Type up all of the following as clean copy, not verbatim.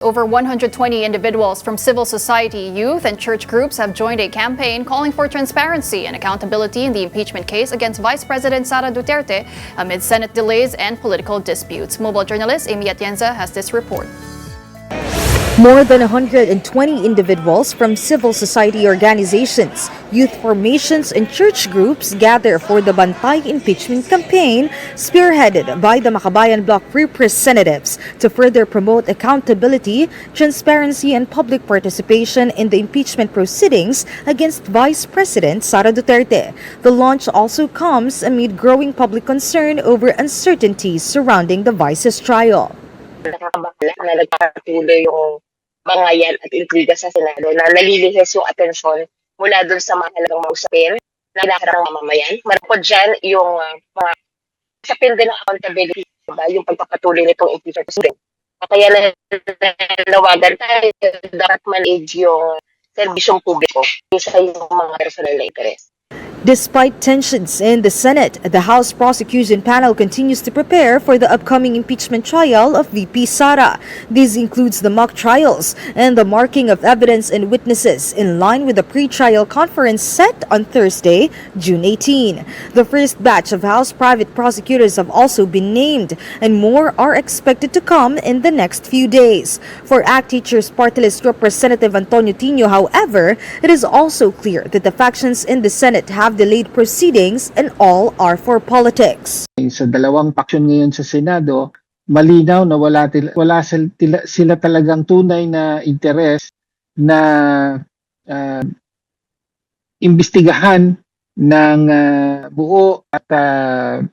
Over 120 individuals from civil society, youth, and church groups have joined a campaign calling for transparency and accountability in the impeachment case against Vice President Sara Duterte amid Senate delays and political disputes. Mobile journalist Amy Atienza has this report. More than 120 individuals from civil society organizations, youth formations, and church groups gather for the Bantay impeachment campaign spearheaded by the Makabayan Bloc representatives to further promote accountability, transparency, and public participation in the impeachment proceedings against Vice President Sara Duterte. The launch also comes amid growing public concern over uncertainties surrounding the Vice's trial. Nakakabahala na nagpapatuloy yung bangayan at intriga sa Senado na nalilihis yung atensyon mula doon sa mga halagang mausapin na kinaharap ng mamamayan. Marapod dyan yung mga usapin din ng accountability, diba? Yung pagpapatuloy nitong impeachment proceeding. Kaya nanawagan tayo, dapat manage yung serbisyong publiko sa yung mga personal na interes. Despite tensions in the Senate, the House Prosecution Panel continues to prepare for the upcoming impeachment trial of VP Sara. This includes the mock trials and the marking of evidence and witnesses in line with the pre-trial conference set on Thursday, June 18. The first batch of House private prosecutors have also been named, and more are expected to come in the next few days. For ACT Teachers Party List Representative Antonio Tino, however, it is also clear that the factions in the Senate have delayed proceedings and all are for politics. Sa dalawang paksyon ngayon sa Senado, malinaw na wala sila talagang tunay na interes na imbestigahan ng buo at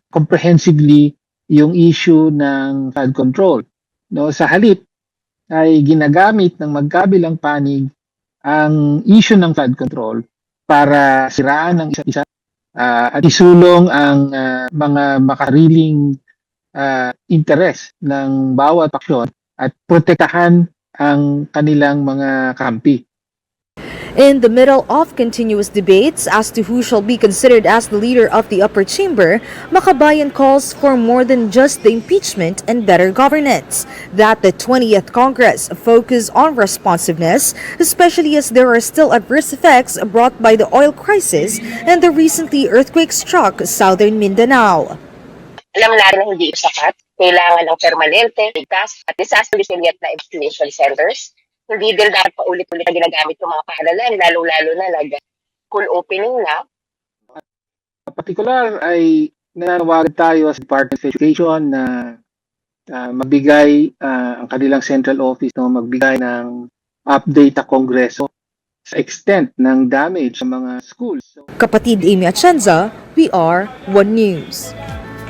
comprehensively yung issue ng flood control. No, sa halip ay ginagamit ng magkabilang panig ang issue ng flood control para siraan ng isa't isa at isulong ang mga makariling interes ng bawat paksyon at protektahan ang kanilang mga kampi. In the middle of continuous debates as to who shall be considered as the leader of the upper chamber, Makabayan calls for more than just the impeachment and better governance. That the 20th Congress focus on responsiveness, especially as there are still adverse effects brought by the oil crisis and the recently earthquake-struck southern Mindanao. Alam natin na hindi sapat. Kailangan ng permanente, ligtas, at disaster resilient na evacuation centers. Hindi din dapat paulit-ulit na ginagamit yung mga paaralan, lalo-lalo na nag-school opening na. Partikular ay nananawagan tayo sa Department of Education na magbigay ang kanilang central office, no, magbigay ng update sa Kongreso sa extent ng damage sa mga schools. Kapatid Amy Atienza, we are One News.